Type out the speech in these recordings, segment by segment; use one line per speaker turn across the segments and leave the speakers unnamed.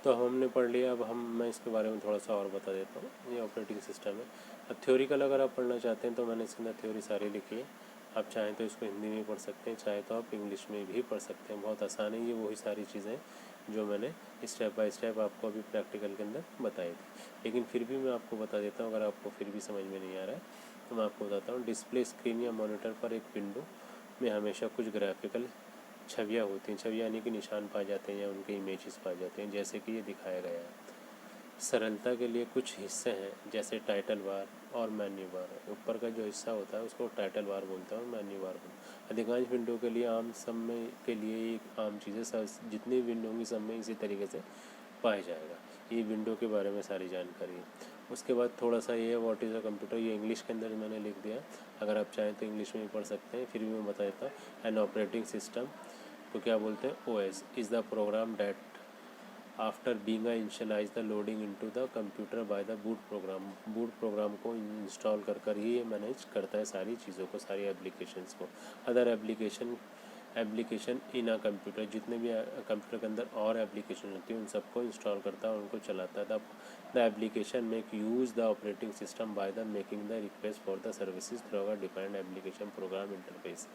तो हमने पढ़ लिया। अब मैं इसके बारे में थोड़ा सा और बता देता हूँ। ये ऑपरेटिंग सिस्टम है। अब थ्योरिकल अगर आप पढ़ना चाहते हैं तो मैंने इसके अंदर थ्योरी सारी लिखी है। आप चाहें तो इसको हिंदी में पढ़ सकते हैं, चाहे तो आप इंग्लिश में भी पढ़ सकते हैं। बहुत आसान है, ये वही सारी चीज़ें जो मैंने स्टेप बाय स्टेप आपको अभी प्रैक्टिकल के अंदर बताई थी। लेकिन फिर भी मैं आपको बता देता हूँ, अगर आपको फिर भी समझ में नहीं आ रहा है तो मैं आपको बताता हूँ। डिस्प्ले स्क्रीन या मॉनिटर पर एक विंडो में हमेशा कुछ ग्राफिकल छवियाँ होती हैं। छवियाँ यानी कि निशान पाए जाते हैं या उनके इमेजेस पाए जाते हैं, जैसे कि ये दिखाया गया है। सरलता के लिए कुछ हिस्से हैं, जैसे टाइटल बार और मेन्यू बार। ऊपर का जो हिस्सा होता है उसको टाइटल बार बोलते हैं और मेन्यू बार बोलते हैं। अधिकांश विंडो के लिए आम सब में के लिए एक आम चीज़ है। जितनी विंडो होंगी सब में इसी तरीके से पाया जाएगा। ये विंडो के बारे में सारी जानकारी है। उसके बाद थोड़ा सा ये है व्हाट इज़ अ कंप्यूटर। ये इंग्लिश के अंदर मैंने लिख दिया, अगर आप चाहें तो इंग्लिश में भी पढ़ सकते हैं। फिर भी मैं बता देता हूँ। एन ऑपरेटिंग सिस्टम को क्या बोलते हैं? OS is the program that after being initialize the loading into the computer by the boot program. Boot program को इंस्टॉल कर ही ये मैनेज करता है सारी चीज़ों को, सारी एप्लीकेशंस को। Other application in a computer, जितने भी कंप्यूटर के अंदर और एप्लीकेशन होती है उन सबको इंस्टॉल करता है और उनको चलाता है। The application make use the operating system by the making the request for the services through a defined application program interface.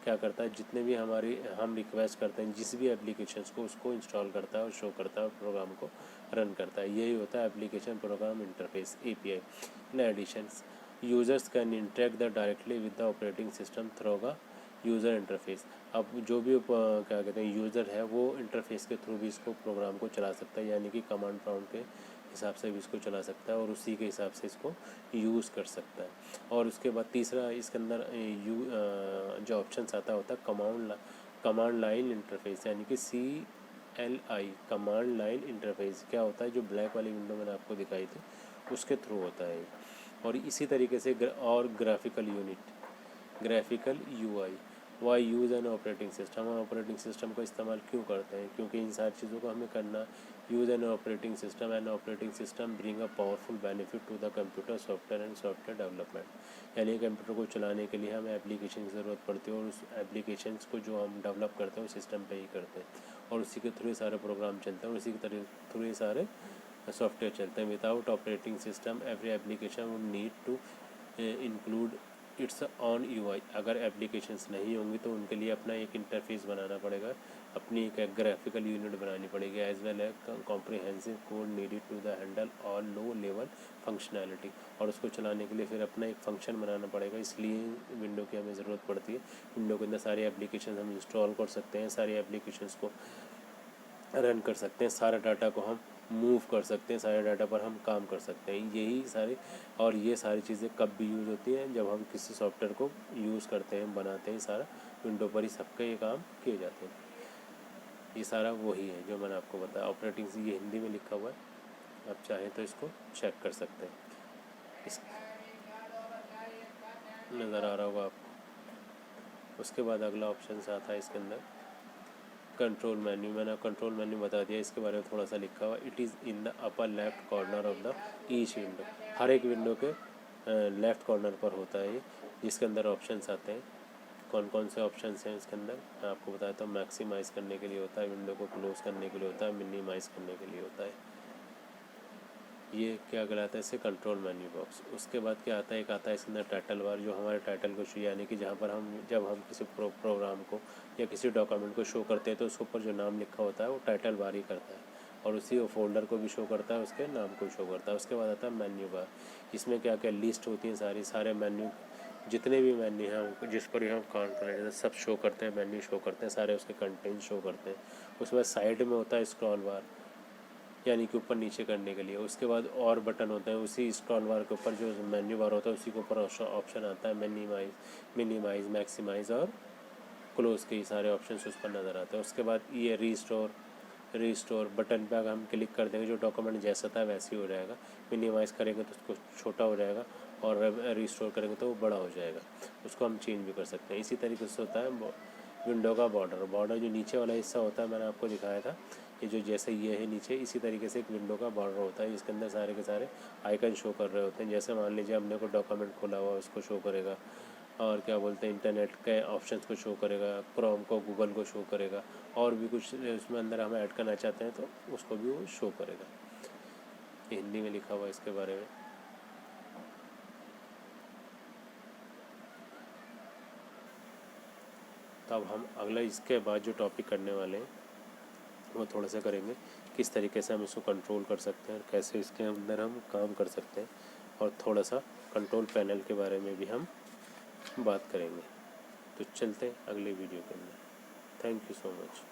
क्या करता है? जितने भी हम रिक्वेस्ट करते हैं जिस भी एप्लीकेशंस को, उसको इंस्टॉल करता है और शो करता है और प्रोग्राम को रन करता है। यही होता है application program interface, API। In addition users can interact the directly with the operating system through the user interface. अब जो भी क्या कहते हैं यूज़र है वो इंटरफेस के थ्रू भी इसको प्रोग्राम को चला सकता है, यानी कि कमांड प्रॉम्प्ट के हिसाब से भी इसको चला सकता है और उसी के हिसाब से इसको यूज़ कर सकता है। और उसके बाद तीसरा इसके अंदर जो ऑप्शंस आता होता है कमांड लाइन इंटरफेस, यानी कि CLI, कमांड लाइन इंटरफेस। क्या होता है? जो ब्लैक वाली विंडो मैंने आपको दिखाई थी उसके थ्रू होता है। और इसी तरीके से graphical UI। Why use an operating system. हम ऑपरेटिंग सिस्टम का इस्तेमाल क्यों करते हैं? क्योंकि इन सारी चीज़ों को हमें करना। Use an operating system. An operating system bring a powerful benefit to the computer software and software development. यानी कंप्यूटर को चलाने के लिए हमें एप्लीकेशन की ज़रूरत पड़ती है और उस एप्लीकेशंस को जो हम डेवलप करते हैं वो सिस्टम पे ही करते हैं और उसी के थ्रू सारे प्रोग्राम चलते हैं और उसी के थ्रू ये सारे सॉफ्टवेयर चलते हैं। Without operating system every application would need to include its own UI। अगर एप्लीकेशंस नहीं होंगी तो उनके लिए अपना एक इंटरफेस बनाना पड़ेगा, अपनी एक ग्राफिकल यूनिट बनानी पड़ेगी, as well as comprehensive code needed to the handle और लो लेवल फंक्शनैलिटी। और उसको चलाने के लिए फिर अपना एक फंक्शन बनाना पड़ेगा, इसलिए विंडो की हमें ज़रूरत पड़ती है। विंडो के अंदर सारी एप्लीकेशन हम इंस्टॉल कर सकते हैं, सारी एप्लीकेशंस को रन कर सकते हैं, सारे डाटा को हम मूव कर सकते हैं, सारे डाटा पर हम काम कर सकते हैं। यही सारे और ये सारी चीज़ें कब भी यूज़ होती हैं? जब हम किसी सॉफ्टवेयर को यूज़ करते हैं, बनाते हैं, सारा विंडो पर ही सबके ये काम किए जाते हैं। ये सारा वही है जो मैंने आपको बताया। ऑपरेटिंग से ये हिंदी में लिखा हुआ है, आप चाहें तो इसको चेक कर सकते हैं। इस नज़र आ रहा होगा आपको। उसके बाद अगला ऑप्शन आता है इसके अंदर कंट्रोल मेन्यू। मैंने कंट्रोल मेन्यू बता दिया, इसके बारे में थोड़ा सा लिखा हुआ। It is in the upper left corner of the each window. हर एक विंडो के लेफ़्ट कॉर्नर पर होता है ये, जिसके अंदर ऑप्शंस आते हैं। कौन कौन से ऑप्शंस हैं इसके अंदर मैं आपको बताता हूँ। मैक्सिमाइज़ करने के लिए होता है, विंडो को क्लोज़ करने के लिए होता है, मिनिमाइज़ करने के लिए होता है। ये क्या कहलाता है? इसे कंट्रोल मेन्यू बॉक्स। उसके बाद क्या आता है? एक आता है इसके अंदर टाइटल बार, जो हमारे टाइटल को शो, यानी कि जहाँ पर जब हम किसी प्रोग्राम को या किसी डॉक्यूमेंट को शो करते हैं तो उसके ऊपर जो नाम लिखा होता है वो टाइटल बार ही करता है और उसी फोल्डर को भी शो करता है, उसके नाम को शो करता है। उसके बाद आता है मेन्यू बार। इसमें क्या क्या लिस्ट होती हैं, सारे मेन्यू, जितने भी मेन्यू हैं जिस पर हम काम कर रहे हैं सब शो करते हैं, मेन्यू शो करते हैं, सारे उसके कंटेंट शो करते हैं। उसके बाद साइड में होता है स्क्रॉल बार, यानी कि ऊपर नीचे करने के लिए। उसके बाद और बटन होते हैं, उसी स्क्रॉल बार के ऊपर जो मेन्यू बार होता है उसी के ऊपर ऑप्शन आता है मिनिमाइज़, मैक्सिमाइज़ और क्लोज़ के सारे ऑप्शंस उस पर नज़र आते हैं। उसके बाद ये रीस्टोर बटन पे अगर हम क्लिक कर देंगे जो डॉक्यूमेंट जैसा था वैसे ही हो जाएगा। मिनिमाइज़ करेंगे तो उसको छोटा हो जाएगा और रीस्टोर करेंगे तो वो बड़ा हो जाएगा। उसको हम चेंज भी कर सकते हैं। इसी तरीके से होता है विंडो का बॉर्डर जो नीचे वाला हिस्सा होता है, मैंने आपको दिखाया था। ये जो जैसे ये है नीचे, इसी तरीके से एक विंडो का बॉर्डर होता है जिसके अंदर सारे के सारे आइकन शो कर रहे होते हैं। जैसे मान लीजिए हमने कोई डॉक्यूमेंट खोला हुआ उसको शो करेगा, और क्या बोलते हैं इंटरनेट के ऑप्शंस को शो करेगा, क्रोम को, गूगल को शो करेगा, और भी कुछ उसमें अंदर हम ऐड करना चाहते हैं तो उसको भी वो शो करेगा। ये हिंदी में लिखा हुआ है इसके बारे में। तो अब हम अगला इसके बाद जो टॉपिक करने वाले हैं वो थोड़ा सा करेंगे किस तरीके से हम इसको कंट्रोल कर सकते हैं और कैसे इसके अंदर हम काम कर सकते हैं, और थोड़ा सा कंट्रोल पैनल के बारे में भी हम बात करेंगे। तो चलते हैं अगले वीडियो के अंदर। Thank you so much.